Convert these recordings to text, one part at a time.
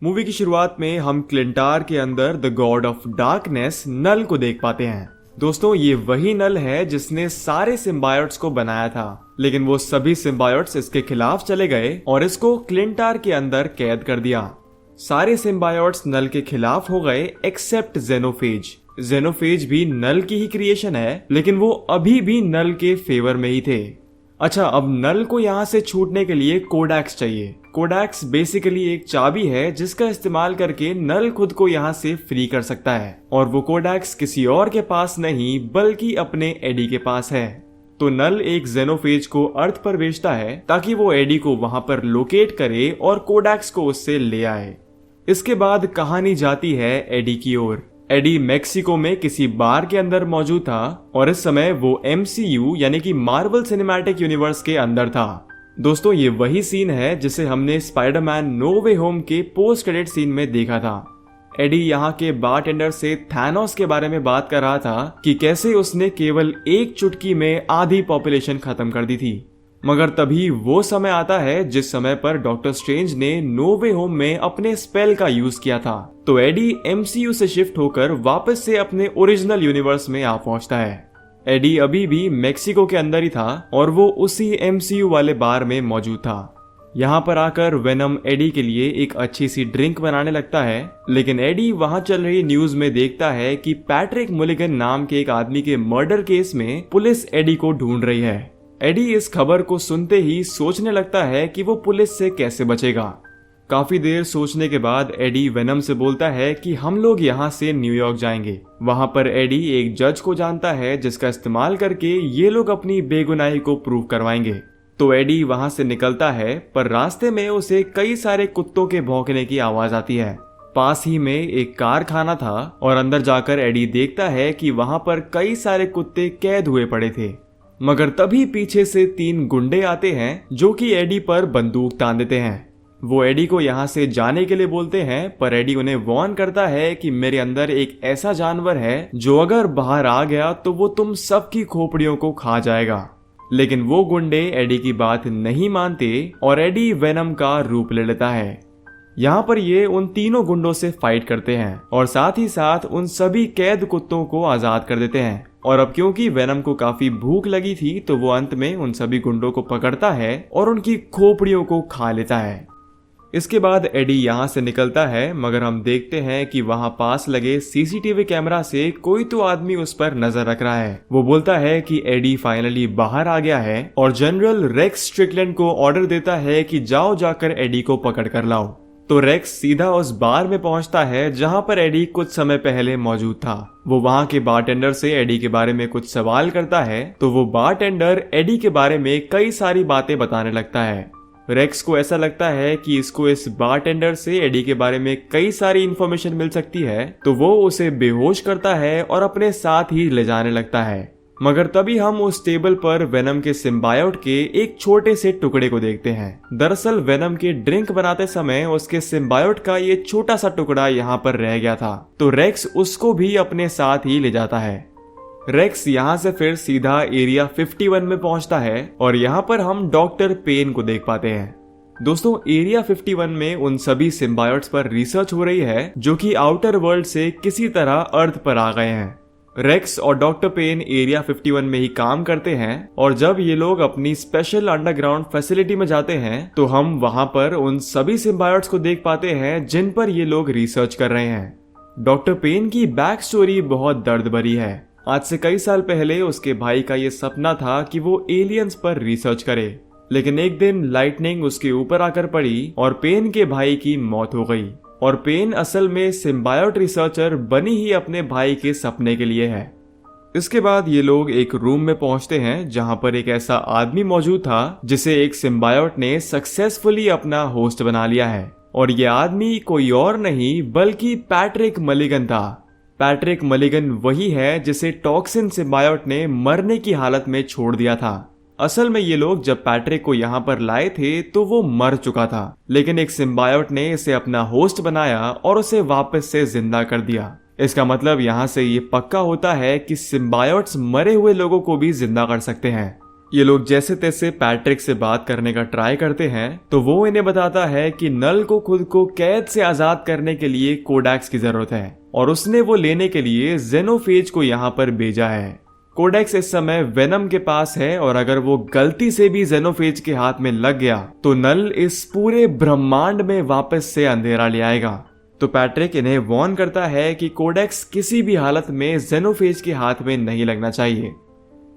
Movie की शुरुआत में हम क्लिंटार के अंदर द गॉड ऑफ डार्कनेस नल को देख पाते हैं। दोस्तों, ये वही नल है जिसने सारे सिम्बायोट्स को बनाया था, लेकिन वो सभी सिम्बायोट्स इसके खिलाफ चले गए और इसको क्लिंटार के अंदर कैद कर दिया। सारे सिम्बायोट्स नल के खिलाफ हो गए एक्सेप्ट जेनोफेज। जेनोफेज भी नल की ही क्रिएशन है, लेकिन वो अभी भी नल के फेवर में ही थे। अच्छा, अब नल को यहाँ से छूटने के लिए कोडेक्स चाहिए। कोडेक्स बेसिकली एक चाबी है जिसका इस्तेमाल करके नल खुद को यहाँ से फ्री कर सकता है, और वो कोडेक्स किसी और के पास नहीं बल्कि अपने एडी के पास है। तो नल एक जेनोफेज को अर्थ पर भेजता है ताकि वो एडी को वहां पर लोकेट करे और कोडेक्स को उससे ले आए। इसके बाद कहानी जाती है एडी की ओर। एडी मेक्सिको में किसी बार के अंदर मौजूद था और इस समय वो MCU यानी कि मार्वल सिनेमैटिक यूनिवर्स के अंदर था। दोस्तों, ये वही सीन है जिसे हमने स्पाइडरमैन नो वे होम के पोस्ट क्रेडिट सीन में देखा था। एडी यहाँ के बारटेंडर से थैनोस के बारे में बात कर रहा था कि कैसे उसने केवल एक चुटकी में आधी पॉपुलेशन खत्म कर दी थी। मगर तभी वो समय आता है जिस समय पर डॉक्टर स्ट्रेंज ने नो वे होम में अपने स्पेल का यूज किया था। तो एडी MCU से शिफ्ट होकर वापस से अपने ओरिजिनल यूनिवर्स में आ पहुंचता है। एडी अभी भी मेक्सिको के अंदर ही था और वो उसी MCU वाले बार में मौजूद था। यहाँ पर आकर वेनम एडी के लिए एक अच्छी सी ड्रिंक बनाने लगता है, लेकिन एडी वहाँ चल रही न्यूज में देखता है कि पैट्रिक मुलिगन नाम के एक आदमी के मर्डर केस में पुलिस एडी को ढूंढ रही है। एडी इस खबर को सुनते ही सोचने लगता है कि वो पुलिस से कैसे बचेगा। काफी देर सोचने के बाद एडी वेनम से बोलता है कि हम लोग यहाँ से न्यूयॉर्क जाएंगे। वहाँ पर एडी एक जज को जानता है जिसका इस्तेमाल करके ये लोग अपनी बेगुनाही को प्रूव करवाएंगे। तो एडी वहाँ से निकलता है, पर रास्ते में उसे कई सारे कुत्तों के भौंकने की आवाज आती है। पास ही में एक कारखाना था और अंदर जाकर एडी देखता है कि वहाँ पर कई सारे कुत्ते कैद हुए पड़े थे। मगर तभी पीछे से 3 गुंडे आते हैं जो कि एडी पर बंदूक तान देते हैं। वो एडी को यहाँ से जाने के लिए बोलते हैं, पर एडी उन्हें वार्न करता है कि मेरे अंदर एक ऐसा जानवर है जो अगर बाहर आ गया तो वो तुम सबकी खोपड़ियों को खा जाएगा। लेकिन वो गुंडे एडी की बात नहीं मानते और एडी वेनम का रूप ले लेता है। यहाँ पर ये उन तीनों गुंडों से फाइट करते हैं और साथ ही साथ उन सभी कैद कुत्तों को आजाद कर देते हैं। और अब क्योंकि वेनम को काफी भूख लगी थी तो वो अंत में उन सभी गुंडों को पकड़ता है और उनकी खोपड़ियों को खा लेता है। इसके बाद एडी यहाँ से निकलता है, मगर हम देखते हैं कि वहाँ पास लगे CCTV कैमरा से कोई तो आदमी उस पर नजर रख रहा है। वो बोलता है कि एडी फाइनली बाहर आ गया है और जनरल रेक्स स्ट्रिकलैंड को ऑर्डर देता है कि जाओ जाकर एडी को पकड़ कर लाओ। तो रेक्स सीधा उस बार में पहुंचता है जहां पर एडी कुछ समय पहले मौजूद था। वो वहां के बारटेंडर से एडी के बारे में कुछ सवाल करता है, तो वो बारटेंडर एडी के बारे में कई सारी बातें बताने लगता है। रेक्स को ऐसा लगता है कि इसको इस बारटेंडर से एडी के बारे में कई सारी इन्फॉर्मेशन मिल सकती है, तो वो उसे बेहोश करता है और अपने साथ ही ले जाने लगता है। मगर तभी हम उस टेबल पर वेनम के सिम्बायोट के एक छोटे से टुकड़े को देखते हैं। दरअसल वेनम के ड्रिंक बनाते समय उसके सिम्बायोट का ये छोटा सा टुकड़ा यहाँ पर रह गया था, तो रेक्स उसको भी अपने साथ ही ले जाता है। रेक्स यहाँ से फिर सीधा एरिया 51 में पहुंचता है और यहाँ पर हम डॉक्टर पेन को देख पाते हैं। दोस्तों, एरिया 51 में उन सभी सिम्बायोट्स पर रिसर्च हो रही है जो कि आउटर वर्ल्ड से किसी तरह अर्थ पर आ गए हैं। रेक्स और डॉक्टर पेन एरिया 51 में ही काम करते हैं और जब ये लोग अपनी स्पेशल अंडरग्राउंड फैसिलिटी में जाते हैं तो हम वहां पर उन सभी सिम्बायोट्स को देख पाते हैं जिन पर ये लोग रिसर्च कर रहे हैं। डॉक्टर पेन की बैक स्टोरी बहुत दर्द भरी है। आज से कई साल पहले उसके भाई का ये सपना था कि वो एलियंस पर रिसर्च करे, लेकिन एक दिन लाइटनिंग उसके ऊपर आकर पड़ी और पेन के भाई की मौत हो गई। और पेन असल में सिम्बायोट रिसर्चर बनी ही अपने भाई के सपने के लिए है। इसके बाद ये लोग एक रूम में पहुंचते हैं जहां पर एक ऐसा आदमी मौजूद था जिसे एक सिम्बायोट ने सक्सेसफुली अपना होस्ट बना लिया है, और ये आदमी कोई और नहीं बल्कि पैट्रिक मलिगन था। पैट्रिक मलिगन वही है जिसे टॉक्सिन सिम्बायोट ने मरने की हालत में छोड़ दिया था। असल में ये लोग जब पैट्रिक को यहाँ पर लाए थे तो वो मर चुका था, लेकिन एक सिम्बायोट ने इसे अपना होस्ट बनाया और उसे वापस से जिंदा कर दिया। इसका मतलब यहाँ से ये पक्का होता है कि सिम्बायोट्स मरे हुए लोगों को भी जिंदा कर सकते हैं। ये लोग जैसे तैसे पैट्रिक से बात करने का ट्राई करते हैं तो वो इन्हें बताता है कि नल को खुद को कैद से आजाद करने के लिए कोडेक्स की जरूरत है और उसने वो लेने के लिए जेनोफेज को यहाँ पर भेजा है। कोडेक्स इस समय वेनम के पास है और अगर वो गलती से भी जेनोफेज के हाथ में लग गया तो नल इस पूरे ब्रह्मांड में वापस से अंधेरा ले आएगा। तो पैट्रिक इन्हें वार्न करता है कि कोडेक्स किसी भी हालत में जेनोफेज के हाथ में नहीं लगना चाहिए।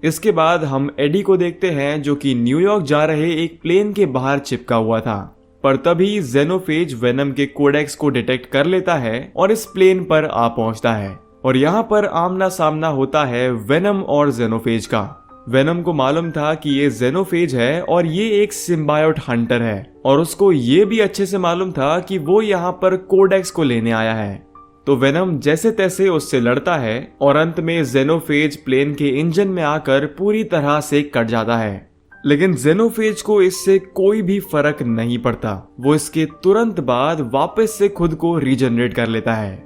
इसके बाद हम एडी को देखते हैं जो कि न्यूयॉर्क जा रहे एक प्लेन के बाहर चिपका हुआ था, पर तभी जेनोफेज वेनम के कोडेक्स को डिटेक्ट कर लेता है और इस प्लेन पर आ पहुंचता है और यहाँ पर आमना सामना होता है वेनम और जेनोफेज का। वेनम को मालूम था कि ये जेनोफेज है और ये एक सिम्बायोट हंटर है और उसको ये भी अच्छे से मालूम था कि वो यहाँ पर कोडेक्स को लेने आया है। तो वेनम जैसे तैसे उससे लड़ता है और अंत में जेनोफेज प्लेन के इंजन में आकर पूरी तरह से कट जाता है। लेकिन जेनोफेज को इससे कोई भी फर्क नहीं पड़ता, वो इसके तुरंत बाद वापस से खुद को रीजनरेट कर लेता है।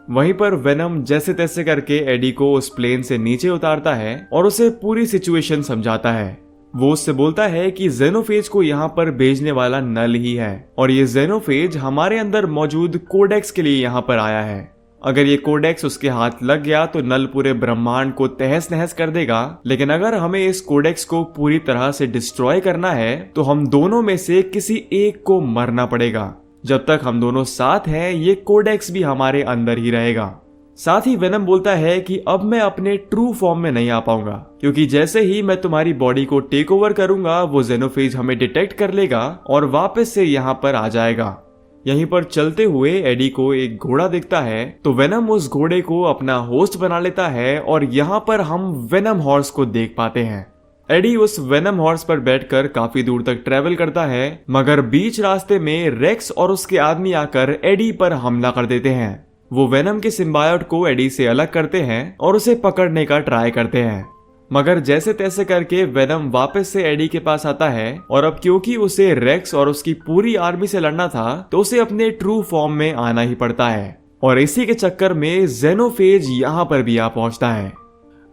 वहीं पर वेनम जैसे तैसे करके एडी को उस प्लेन से नीचे उतारता है और उसे पूरी सिचुएशन समझाता है। वो उससे बोलता है कि जेनोफेज को यहाँ पर भेजने वाला नल ही है और ये जेनोफेज हमारे अंदर मौजूद कोडेक्स के लिए यहाँ पर आया है। अगर ये कोडेक्स उसके हाथ लग गया तो नल पूरे ब्रह्मांड को तहस नहस कर देगा, लेकिन अगर हमें इस कोडेक्स को पूरी तरह से डिस्ट्रॉय करना है तो हम दोनों में से किसी एक को मरना पड़ेगा। जब तक हम दोनों साथ हैं ये कोडेक्स भी हमारे अंदर ही रहेगा। साथ ही वेनम बोलता है कि अब मैं अपने ट्रू फॉर्म में नहीं आ पाऊंगा, क्योंकि जैसे ही मैं तुम्हारी बॉडी को टेक ओवर करूंगा वो जेनोफेज हमें डिटेक्ट कर लेगा और वापस से यहाँ पर आ जाएगा। यहीं पर चलते हुए एडी को एक घोड़ा दिखता है तो वेनम उस घोड़े को अपना होस्ट बना लेता है और यहाँ पर हम वेनम हॉर्स को देख पाते हैं। एडी उस वेनम हॉर्स पर बैठकर काफी दूर तक ट्रेवल करता है, मगर बीच रास्ते में रेक्स और उसके आदमी आकर एडी पर हमला कर देते हैं। वो वेनम के सिम्बायोट को एडी से अलग करते हैं और उसे पकड़ने का ट्राई करते हैं, मगर जैसे तैसे करके वेनम वापस से एडी के पास आता है और अब क्योंकि उसे रेक्स और उसकी पूरी आर्मी से लड़ना था तो उसे अपने ट्रू फॉर्म में आना ही पड़ता है और इसी के चक्कर में जेनोफेज यहाँ पर भी आ पहुंचता है।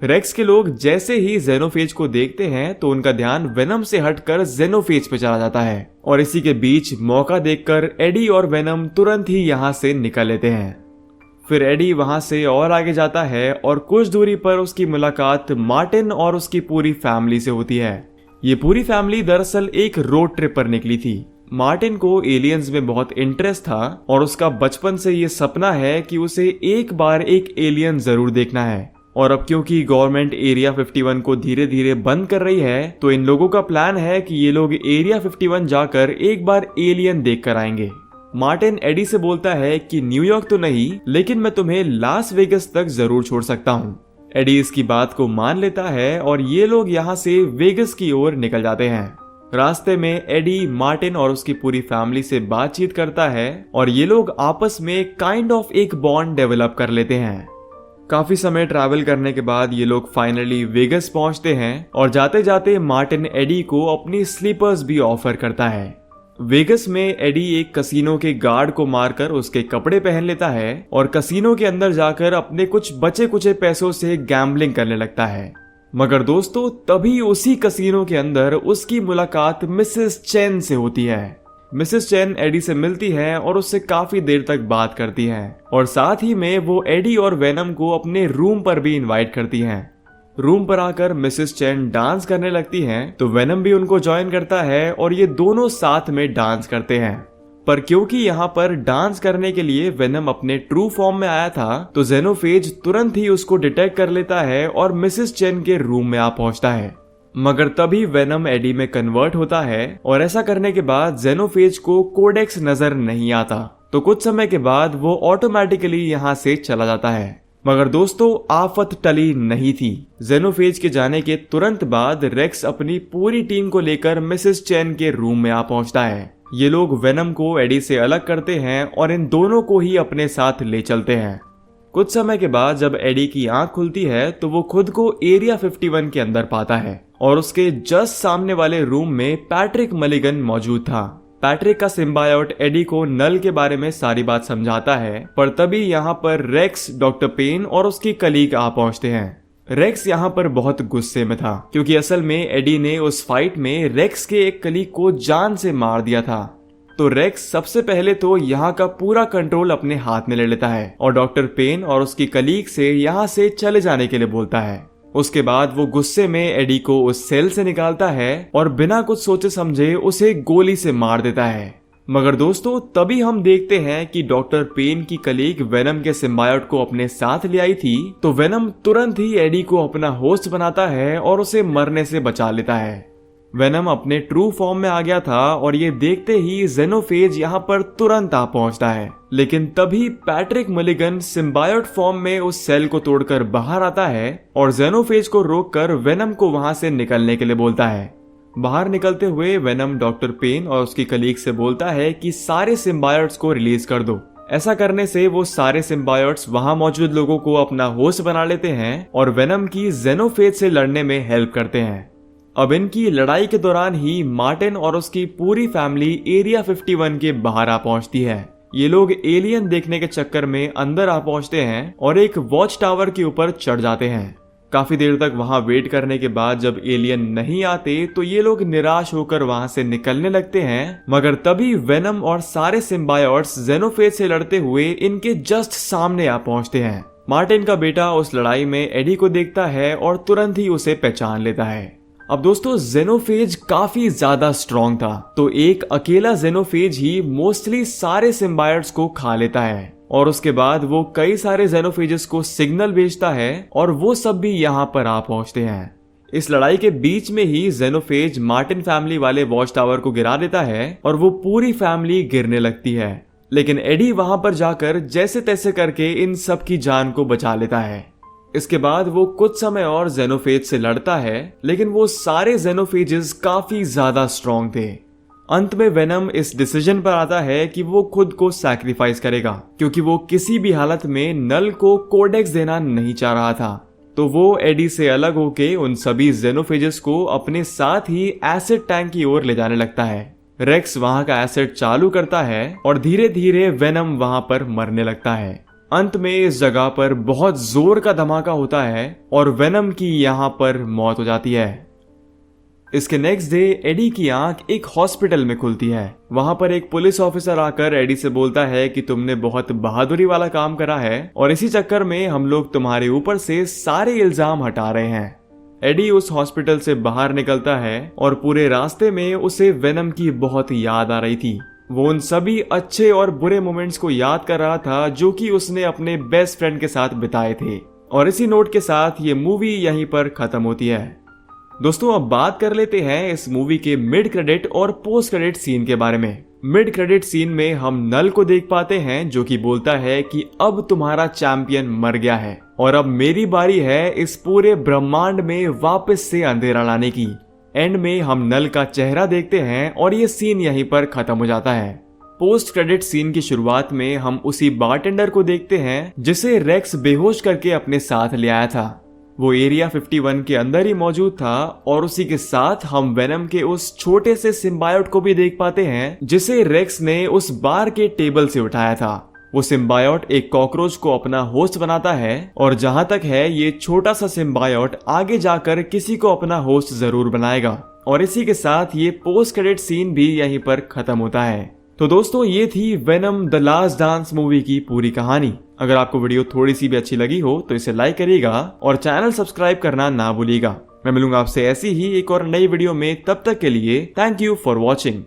रेक्स के लोग जैसे ही जेनोफेज को देखते हैं तो उनका ध्यान वेनम से हटकर जेनोफेज पे चला जाता है और इसी के बीच मौका देखकर एडी और वेनम तुरंत ही यहाँ से निकल लेते हैं। फिर एडी वहां से और आगे जाता है और कुछ दूरी पर उसकी मुलाकात मार्टिन और उसकी पूरी फैमिली से होती है। ये पूरी फैमिली दरअसल एक रोड ट्रिप पर निकली थी। मार्टिन को एलियंस में बहुत इंटरेस्ट था और उसका बचपन से ये सपना है कि उसे एक बार एक एलियन जरूर देखना है, और अब क्योंकि गवर्नमेंट एरिया 51 को धीरे धीरे बंद कर रही है तो इन लोगों का प्लान है कि ये लोग एरिया 51 जाकर एक बार एलियन देख कर आएंगे। मार्टिन एडी से बोलता है कि न्यूयॉर्क तो नहीं, लेकिन मैं तुम्हें लास वेगस तक जरूर छोड़ सकता हूँ। एडी इसकी बात को मान लेता है और ये लोग यहाँ से वेगस की ओर निकल जाते हैं। रास्ते में एडी मार्टिन और उसकी पूरी फैमिली से बातचीत करता है और ये लोग आपस में काइंड ऑफ एक बॉन्ड डेवलप कर लेते हैं। काफी समय ट्रैवल करने के बाद ये लोग फाइनली वेगस पहुंचते हैं और जाते जाते मार्टिन एडी को अपनी स्लीपर्स भी ऑफर करता है। वेगस में एडी एक कसीनो के गार्ड को मारकर उसके कपड़े पहन लेता है और कसीनो के अंदर जाकर अपने कुछ बचे कुचे पैसों से गैम्बलिंग करने लगता है। मगर दोस्तों तभी उसी कसीनो के अंदर उसकी मुलाकात मिसेस चेन से होती है। मिसेस चेन एडी से मिलती है और उससे काफी देर तक बात करती है और साथ ही में वो एडी और वेनम को अपने रूम पर भी इनवाइट करती हैं। रूम पर आकर मिसेस चेन डांस करने लगती हैं तो वेनम भी उनको ज्वाइन करता है और ये दोनों साथ में डांस करते हैं। पर क्योंकि यहाँ पर डांस करने के लिए वेनम अपने ट्रू फॉर्म में आया था तो जेनोफेज तुरंत ही उसको डिटेक्ट कर लेता है और मिसेस चेन के रूम में आ पहुंचता है। मगर तभी वेनम एडी में कन्वर्ट होता है और ऐसा करने के बाद जेनोफेज को कोडेक्स नजर नहीं आता, तो कुछ समय के बाद वो ऑटोमेटिकली यहाँ से चला जाता है। मगर दोस्तों आफत टली नहीं थी। जेनोफेज के जाने के तुरंत बाद रेक्स अपनी पूरी टीम को लेकर मिसेस चेन के रूम में आ पहुंचता है। ये लोग वेनम को एडी से अलग करते हैं और इन दोनों को ही अपने साथ ले चलते हैं। कुछ समय के बाद जब एडी की आंख खुलती है तो वो खुद को एरिया 51 के अंदर पाता है और उसके जस्ट सामने वाले रूम में पैट्रिक मलिगन मौजूद था। पैट्रिक का सिम्बायोट एडी को नल के बारे में सारी बात समझाता है, पर तभी यहाँ पर रेक्स, डॉक्टर पेन और उसकी कलीग आ पहुंचते हैं। रेक्स यहाँ पर बहुत गुस्से में था क्योंकि असल में एडी ने उस फाइट में रेक्स के एक कलीग को जान से मार दिया था। तो रेक्स सबसे पहले तो यहाँ का पूरा कंट्रोल अपने हाथ में ले लेता है और डॉक्टर पेन और उसकी कलीग से यहाँ से चले जाने के लिए बोलता है। उसके बाद वो गुस्से में एडी को उस सेल से निकालता है और बिना कुछ सोचे समझे उसे गोली से मार देता है। मगर दोस्तों तभी हम देखते हैं कि डॉक्टर पेन की कलीग वेनम के सिम्बायोट को अपने साथ ले आई थी, तो वेनम तुरंत ही एडी को अपना होस्ट बनाता है और उसे मरने से बचा लेता है। वेनम अपने ट्रू फॉर्म में आ गया था और ये देखते ही जेनोफेज यहाँ पर तुरंत आ पहुंचता है, लेकिन तभी पैट्रिक मलिगन सिम्बायोट फॉर्म में उस सेल को तोड़कर बाहर आता है और जेनोफेज को रोककर वेनम को वहां से निकलने के लिए बोलता है। बाहर निकलते हुए वेनम डॉक्टर पेन और उसकी कलीग से बोलता है कि सारे सिम्बायोट्स को रिलीज कर दो। ऐसा करने से वो सारे सिम्बायोट्स वहां मौजूद लोगों को अपना होस्ट बना लेते हैं और वेनम की जेनोफेज से लड़ने में हेल्प करते हैं। अब इनकी लड़ाई के दौरान ही मार्टिन और उसकी पूरी फैमिली एरिया 51 के बाहर आ पहुंचती है। ये लोग एलियन देखने के चक्कर में अंदर आ पहुंचते हैं और एक वॉच टावर के ऊपर चढ़ जाते हैं। काफी देर तक वहां वेट करने के बाद जब एलियन नहीं आते तो ये लोग निराश होकर वहां से निकलने लगते हैं, मगर तभी वेनम और सारे सिम्बायोट्स जेनोफेज से लड़ते हुए इनके जस्ट सामने आ पहुंचते हैं। मार्टिन का बेटा उस लड़ाई में एडी को देखता है और तुरंत ही उसे पहचान लेता है। अब दोस्तों जेनोफेज काफी ज्यादा स्ट्रॉन्ग था, तो एक अकेला जेनोफेज ही मोस्टली सारे सिम्बायोट्स को खा लेता है और उसके बाद वो कई सारे जेनोफेजेस को सिग्नल भेजता है और वो सब भी यहाँ पर आ पहुंचते हैं। इस लड़ाई के बीच में ही जेनोफेज मार्टिन फैमिली वाले वॉच टावर को गिरा देता है और वो पूरी फैमिली गिरने लगती है, लेकिन एडी वहां पर जाकर जैसे तैसे करके इन सब की जान को बचा लेता है। इसके बाद वो कुछ समय और जेनोफेज से लड़ता है, लेकिन वो सारे जेनोफेजेस काफी ज्यादा स्ट्रॉन्ग थे। अंत में वेनम इस डिसीजन पर आता है कि वो खुद को सैक्रिफाइस करेगा क्योंकि वो किसी भी हालत में नल को कोडेक्स देना नहीं चाह रहा था। तो वो एडी से अलग होके उन सभी जेनोफेजेस को अपने साथ ही एसिड टैंक की ओर ले जाने लगता है। रेक्स वहां का एसिड चालू करता है और धीरे धीरे वेनम वहां पर मरने लगता है। अंत में इस जगह पर बहुत जोर का धमाका होता है और वेनम की यहाँ पर मौत हो जाती है। इसके नेक्स्ट डे एडी की आंख एक हॉस्पिटल में खुलती है। वहां पर एक पुलिस ऑफिसर आकर एडी से बोलता है कि तुमने बहुत बहादुरी वाला काम करा है और इसी चक्कर में हम लोग तुम्हारे ऊपर से सारे इल्जाम हटा रहे हैं। एडी उस हॉस्पिटल से बाहर निकलता है और पूरे रास्ते में उसे वेनम की बहुत याद आ रही थी। वो उन सभी अच्छे और बुरे मोमेंट्स को याद कर रहा था जो कि उसने अपने बेस्ट फ्रेंड के साथ बिताए थे। और इसी नोट के साथ ये मूवी यहीं पर खत्म होती है। दोस्तों अब बात कर लेते हैं इस मूवी के मिड क्रेडिट और पोस्ट क्रेडिट सीन के बारे में। मिड क्रेडिट सीन में हम नल को देख पाते हैं जो कि बोलता है कि अब तुम्हारा चैंपियन मर गया है और अब मेरी बारी है इस पूरे ब्रह्मांड में वापस से अंधेरा लाने की। एंड में हम नल का चेहरा देखते हैं और ये सीन यहीं पर खत्म हो जाता है। पोस्ट क्रेडिट सीन की शुरुआत में हम उसी बारटेंडर को देखते हैं जिसे रेक्स बेहोश करके अपने साथ ले आया था। वो एरिया 51 के अंदर ही मौजूद था और उसी के साथ हम वेनम के उस छोटे से सिम्बायोट को भी देख पाते हैं जिसे रेक्स ने उस बार के टेबल से उठाया था। वो सिम्बायोट एक कॉकरोच को अपना होस्ट बनाता है और जहां तक है ये छोटा सा सिम्बायोट आगे जाकर किसी को अपना होस्ट जरूर बनाएगा। और इसी के साथ ये पोस्ट क्रेडिट सीन भी यहीं पर खत्म होता है। तो दोस्तों ये थी venom the last dance movie की पूरी कहानी। अगर आपको वीडियो थोड़ी सी भी अच्छी लगी हो तो इसे लाइक करिएगा और चैनल सब्सक्राइब करना ना भूलिएगा। मैं मिलूंगा आपसे ऐसी ही एक और नई वीडियो में, तब तक के लिए थैंक यू फॉर वॉचिंग।